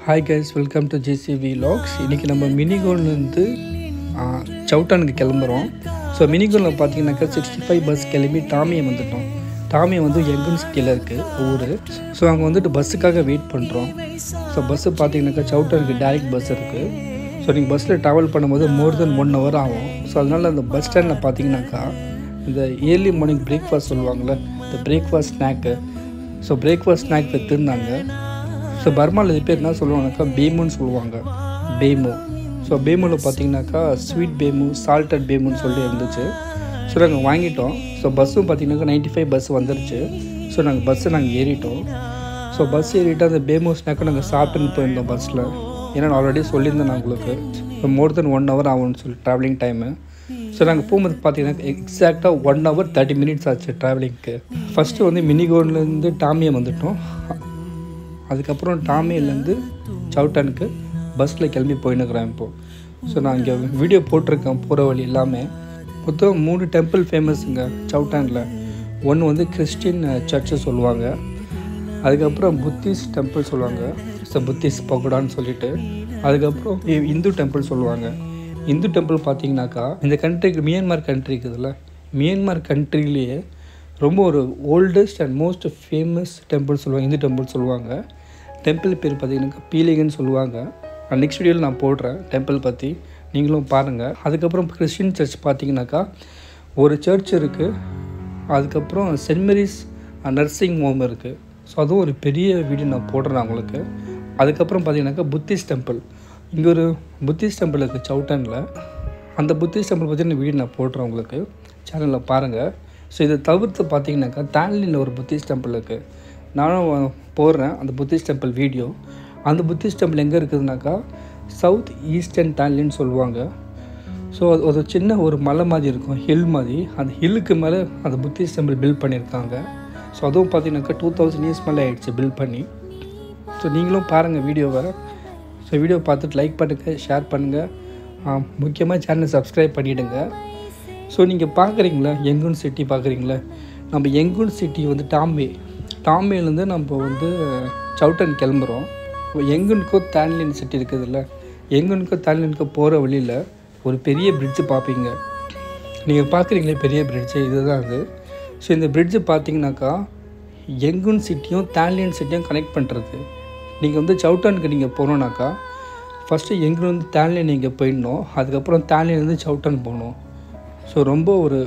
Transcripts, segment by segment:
Hi guys, welcome to ஜிசிவி vlogs. இன்றைக்கி நம்ம மினிகோன்லேருந்து சவுட்டானுக்கு கிளம்புறோம். ஸோ மினிகோனில் பார்த்தீங்கன்னாக்கா 65 பஸ் கிளம்பி டாமியை வந்துட்டோம். டாமியை வந்து எங்கன் சிட்டியில் இருக்குது ஊர். ஸோ அங்கே வந்துட்டு பஸ்ஸுக்காக வெயிட் பண்ணுறோம். ஸோ பஸ்ஸு பார்த்தீங்கன்னாக்கா சவுட்டானுக்கு டேரெக்ட் பஸ் இருக்குது. ஸோ நீங்கள் பஸ்ஸில் ட்ராவல் பண்ணும்போது மோர் தென் 1 hour ஆகும். ஸோ அதனால் அந்த பஸ் ஸ்டாண்டில் பார்த்தீங்கன்னாக்கா இந்த ஏர்லி மார்னிங் பிரேக்ஃபாஸ்ட் சொல்லுவாங்கள்ல, இந்த breakfast snack. So breakfast snack விற்றுருந்தாங்க. ஸோ பர்மாவில் இது பேர் என்ன சொல்லுவாங்கனாக்கா பேமுன்னு சொல்லுவாங்க, பேமு. ஸோ பேமுவில் பார்த்தீங்கன்னாக்கா ஸ்வீட் பேமு, சால்டட் பேமுன்னு சொல்லி இருந்துச்சு. ஸோ நாங்கள் வாங்கிட்டோம். ஸோ பஸ்ஸும் பார்த்தீங்கன்னாக்கா 95 பஸ் வந்துருச்சு. ஸோ நாங்கள் ஏறிட்டோம். ஸோ பஸ் ஏறிட்டு அந்த பேமு ஸ்நாக்கை நாங்கள் சாப்பிட்டுன்னு போயிருந்தோம் பஸ்ஸில். ஏன்னா நான் ஆல்ரெடி சொல்லியிருந்தேன் நான் உங்களுக்கு மோர் தென் 1 hour ஆகும்னு சொல்லி ட்ராவலிங் டைமு. ஸோ நாங்கள் போகும்போது பார்த்தீங்கன்னா எக்ஸாக்டாக 1 hour 30 minutes ஆச்சு ட்ராவலிங்க்கு. ஃபஸ்ட்டு வந்து மினிகோன்லேருந்து டாமியை வந்துட்டோம். அதுக்கப்புறம் டாமியிலேருந்து சவுட்டானுக்கு பஸ்ஸில் கிளம்பி போயின்னுக்கிறேன் இப்போது. ஸோ நான் இங்கே வீடியோ போட்டிருக்கேன் போகிற வழி எல்லாமே. மொத்தம் 3 டெம்பிள் ஃபேமஸுங்க சவுட்டானில். ஒன்று வந்து கிறிஸ்டின் சர்ச்சு சொல்லுவாங்க, அதுக்கப்புறம் புத்திஸ்ட் டெம்பிள் சொல்லுவாங்க, ஸோ புத்திஸ்ட் பகோடான்னு சொல்லிட்டு, அதுக்கப்புறம் இந்து டெம்பிள் சொல்லுவாங்க. இந்து டெம்பிள் பார்த்தீங்கன்னாக்கா இந்த கண்ட்ரிக்கு மியான்மர் கண்ட்ரி இருக்குதுல்ல, மியான்மர் கண்ட்ரிலேயே ரொம்ப ஒரு oldest and most famous temple சொல்லுவாங்க, இந்து டெம்பிள் சொல்லுவாங்க. டெம்பிள் பேர் பார்த்தீங்கன்னாக்கா பீலிங்கன்னு சொல்லுவாங்க. நெக்ஸ்ட் வீடியோவில் நான் போடுறேன் டெம்பிள் பற்றி, நீங்களும் பாருங்கள். அதுக்கப்புறம் கிறிஸ்டின் சர்ச் பார்த்தீங்கன்னாக்கா ஒரு சர்ச் இருக்குது. அதுக்கப்புறம் சென்ட் மேரிஸ் நர்சிங் ஹோம் இருக்குது. ஸோ அதுவும் ஒரு பெரிய வீடியோ நான் போடுறேன் உங்களுக்கு. அதுக்கப்புறம் பார்த்தீங்கன்னாக்கா புத்திஸ்ட் டெம்பிள், இங்கே ஒரு புத்திஸ்ட் டெம்பிள் இருக்குது சவுட்டானில். அந்த புத்திஸ்ட் டெம்பிள் பற்றி நான் வீடியோ நான் போடுறேன் உங்களுக்கு, சேனலில் பாருங்கள். ஸோ இதை தவிர்த்து பார்த்தீங்கன்னாக்கா தான்லியில் ஒரு புத்திஸ்ட் டெம்பிள் இருக்குது. நானும் போடுறேன் அந்த புத்திஸ்ட் டெம்பிள் வீடியோ. அந்த புத்திஸ்ட் டெம்பிள் எங்கே இருக்குதுனாக்கா சவுத் ஈஸ்டர்ன் தான்லின்னு சொல்லுவாங்க. ஸோ அது ஒரு சின்ன ஒரு மலை மாதிரி இருக்கும், ஹில் மாதிரி. அந்த ஹில்லுக்கு மேலே அந்த புத்திஸ்ட் டெம்பிள் பில்ட் பண்ணியிருக்காங்க. ஸோ அதுவும் பார்த்தீங்கன்னாக்கா 2000 years மேலே ஆகிடுச்சு பில்ட் பண்ணி. ஸோ நீங்களும் பாருங்கள் வீடியோவை. ஸோ வீடியோ பார்த்துட்டு லைக் பண்ணுங்கள், ஷேர் பண்ணுங்கள், முக்கியமாக சேனலை சப்ஸ்கிரைப் பண்ணிவிடுங்க. ஸோ நீங்கள் பார்க்குறீங்களா எங்கூன் சிட்டி பார்க்குறீங்களா, நம்ம எங்கூன் சிட்டி வந்து டாம்பேலேருந்து நம்ம வந்து சவுட்டன் கிளம்புறோம். எங்கூனுக்கோ தான்லின் சிட்டி இருக்குதுல்ல, எங்கூனுக்கோ தான்லினுக்கோ போகிற வழியில் ஒரு பெரிய பிரிட்ஜு பார்ப்பீங்க. நீங்கள் பார்க்குறீங்களே பெரிய பிரிட்ஜு, இதுதான் அது. ஸோ இந்த பிரிட்ஜு பார்த்தீங்கன்னாக்கா எங்கூன் சிட்டியும் தான்லின் சிட்டியும் கனெக்ட் பண்ணுறது. நீங்கள் வந்து சவுட்டானுக்கு நீங்கள் போகணுன்னாக்கா ஃபஸ்ட்டு எங்கூன் வந்து தான்லின் நீங்கள் போயிடணும். அதுக்கப்புறம் தான்லின்லேருந்து சவுட்டான் போகணும். ஸோ ரொம்ப ஒரு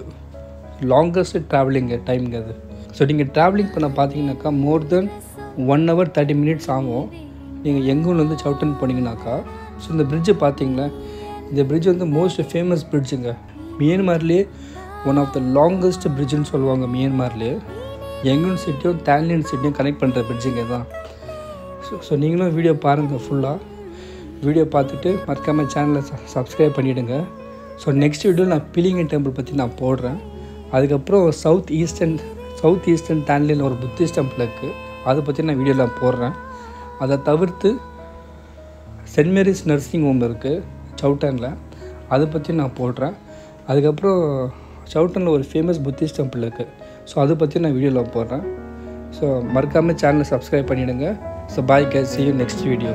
லாங்கஸ்ட் ட்ராவலிங்கு டைமுங்க அது. ஸோ நீங்கள் ட்ராவலிங் பண்ண பார்த்தீங்கன்னாக்கா மோர் தென் 1 hour 30 minutes ஆகும் நீங்கள் எங்கூன்லேருந்து சவுட்டன் போனீங்கன்னாக்கா. ஸோ இந்த பிரிட்ஜு பார்த்தீங்களா, இந்த பிரிட்ஜ் வந்து மோஸ்ட் ஃபேமஸ் பிரிட்ஜுங்க. மியான்மர்லேயே ஒன் ஆஃப் த லாங்கஸ்ட் பிரிட்ஜுன்னு சொல்லுவாங்க. மியான்மர்லேயே எங்கூன் சிட்டியும் தான்லின் சிட்டியும் கனெக்ட் பண்ணுற பிரிட்ஜுங்க தான். ஸோ நீங்களும் வீடியோ பாருங்கள் ஃபுல்லாக. வீடியோ பார்த்துட்டு மறக்காமல் சேனலை சப்ஸ்கிரைப் பண்ணிவிடுங்க. ஸோ நெக்ஸ்ட் வீடியோ நான் பீலிங்கன் டெம்பிள் பற்றி நான் போடுறேன். அதுக்கப்புறம் சவுத் ஈஸ்டர்ன் தான்லியில் ஒரு புத்திஸ்ட் டெம்பிள் இருக்குது, அதை பற்றி நான் வீடியோவில் போடுறேன். அதை தவிர்த்து சென்ட் மேரிஸ் நர்சிங் ஹோம் இருக்குது சவுட்டானில், அதை பற்றி நான் போடுறேன். அதுக்கப்புறம் சவுட்டானில் ஒரு ஃபேமஸ் புத்திஸ்ட் டெம்பிள் இருக்குது, ஸோ அதை பற்றி நான் வீடியோவில் போடுறேன். ஸோ மறக்காமல் சேனலை சப்ஸ்கிரைப் பண்ணிவிடுங்க. So bye guys, see you next video.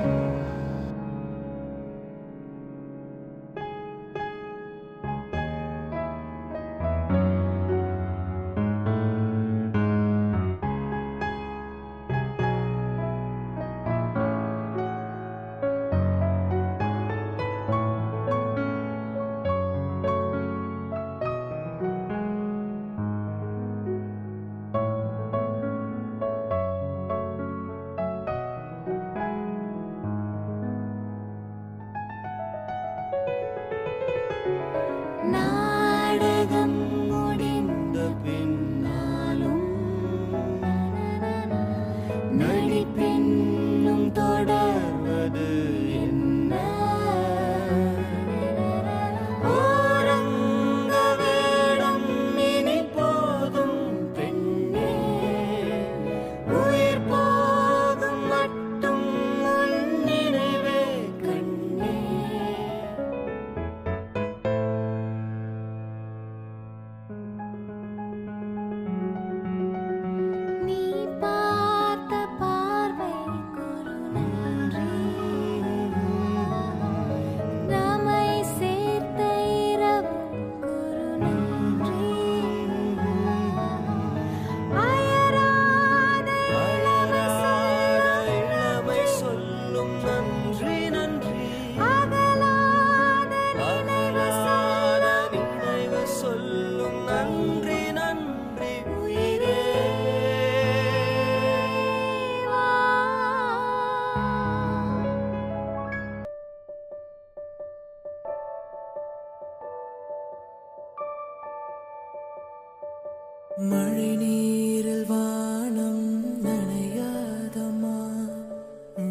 மழை நீரில் வானம் நனையாதம்மா,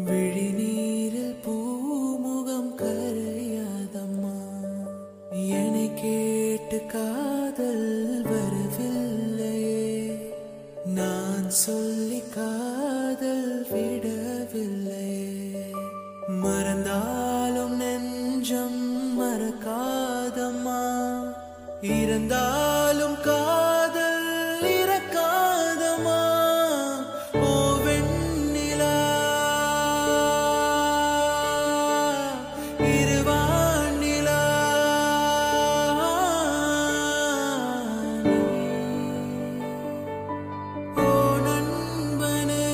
விழி நீரில் பூமுகம் கரையாதம்மா. என்னை கேட்டு காதல் வரவில்லையே, நான் சொல்லி காதல் விடவில்லையே. மறந்தாலும் நெஞ்சம் மறக்காதம்மா, இறந்தாலும் காதல் இறக்காதம்மா. ஓ வெண்ணிலா, இருவானிலா, ஓ நண்பனே,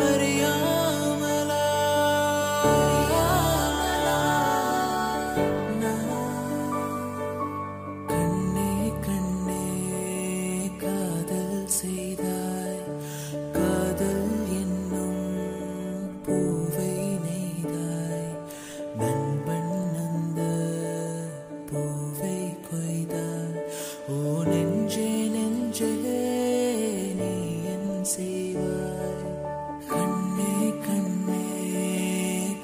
அறியாமலா கண்ணே கண்ணே காதல் செய்தாய், காதல் என்னும் பூவை நெய்தாய். நண்பன் அந்த பூவை கொய்தாய். ஓ நெஞ்சே நெஞ்சே நீ என் செய்வாய். கண்ணே கண்ணே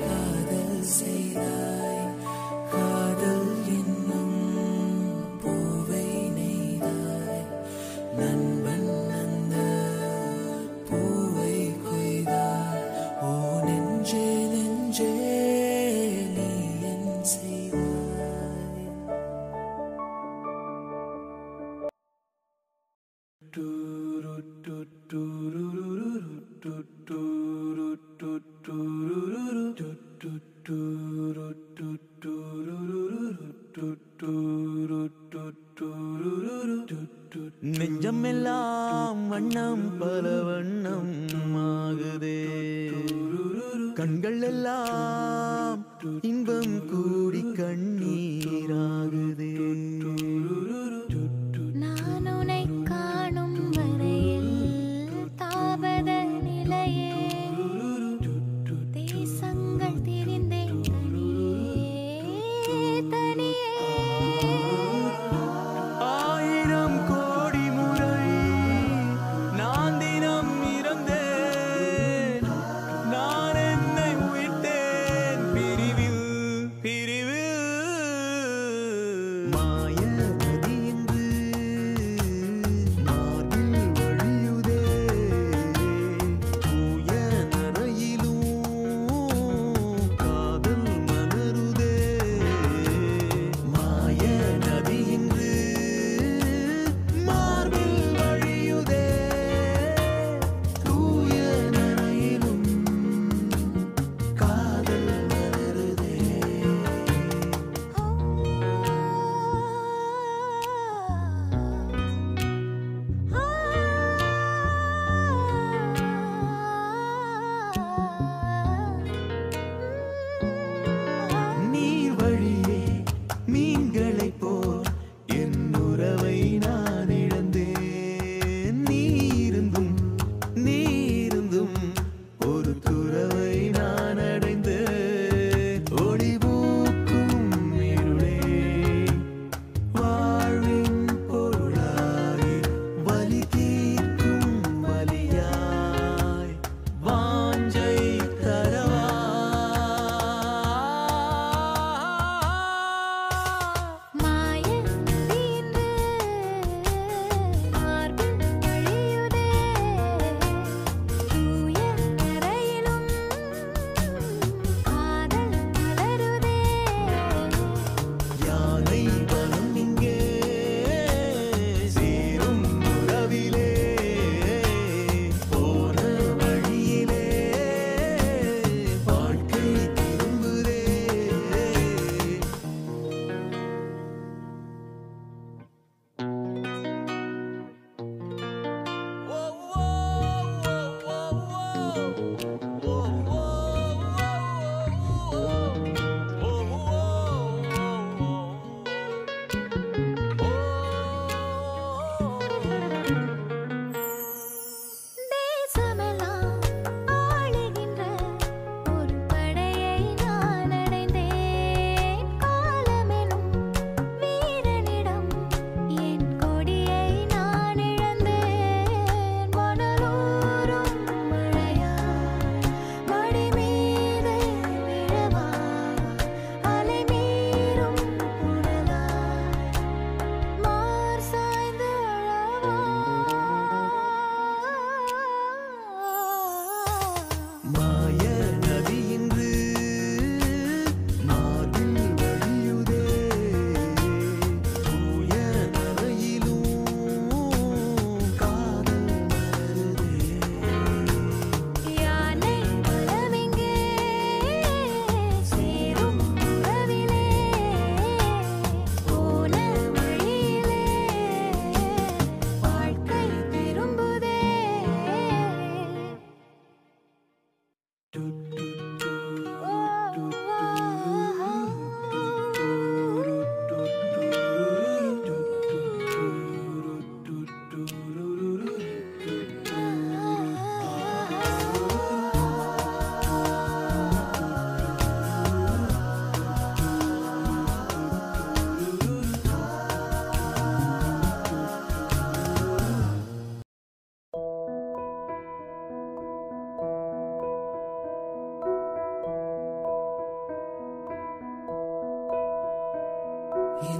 காதல் செய்தாய், காதல் என்னும் பூவை நெய்தாய். நண்பன் அந்த பூவை கொய்தாய். ஓ நெஞ்சே நெஞ்சே நீ என் செய்வாய். நெஞ்சமெல்லாம் வண்ணம் பல வண்ணம் ஆகுதே, கண்கள் எல்லாம் இன்பம் கூடி கண்ணீராகுதே. நான் உன்னை காணும் வரையில் தாவத நிலையே, தேசங்கள் திரிந்தேன் தனியே தனியே. ஆயிரம் கோடி முறை நான் தினம் இறந்தேன், நான் என்னை உயிர்த்தேன் பிரிவில் பிரிவில்.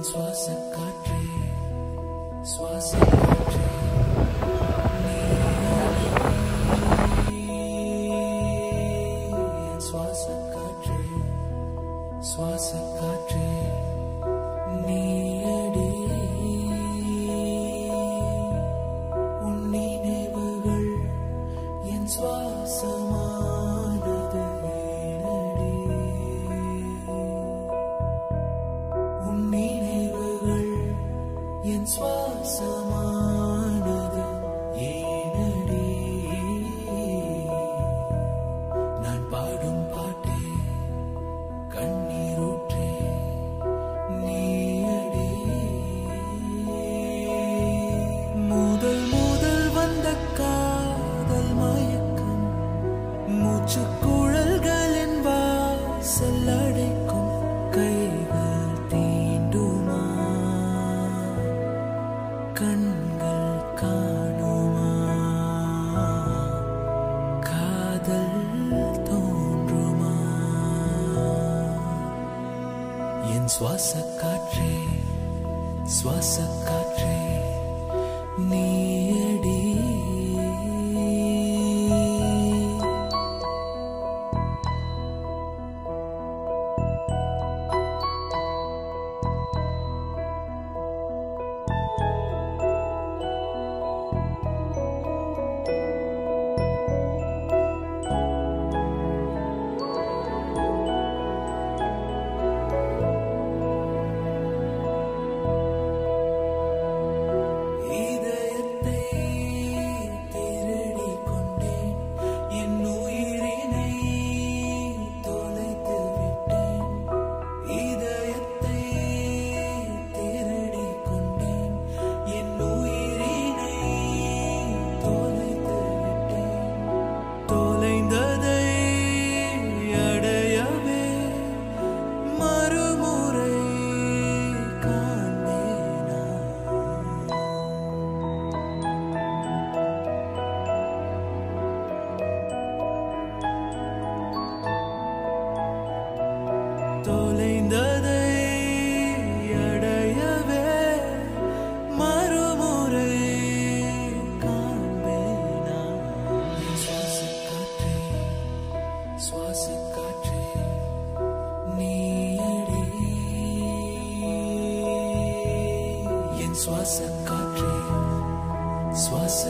என் சுவாச காற்றே சுவாச காற்றே என் சுவாச காற்றே சுவாச காற்றே நீயடி உன் நினைவுகள் என் சுவாசமானது ஏனடி உன் நினைவுகள் என் சுவாசமானது ஏனடி நான் பாடும் பாட்டே கண்ணீரூற்றே நீயடி முதல் முதல் வந்த காதல் மயக்கம் மூச்சுக்குழல்களின் வாசல் அடைக்கும் கைகள் தீண்டுமா கண்கள் காணுமா காதல் தோன்றுமா என் சுவாச காற்றே சுவாச காற்றே நீயடி இதயத்தை திருடிக் கொண்டேன் என் உயிரினை தொலைத்து விட்டேன் இதயத்தை திருடிக் கொண்டேன் என் உயிரினை தொலைத்து விட்டேன் தொலைந்ததை அடையவே மறுமுறை காண்பேனா தொலைந்ததை அடையவே மறுமுறை காண்பேனா என் சுவாச காற்றே சுவாச காற்றே நீயடி என் சுவாச காற்றே சுவாச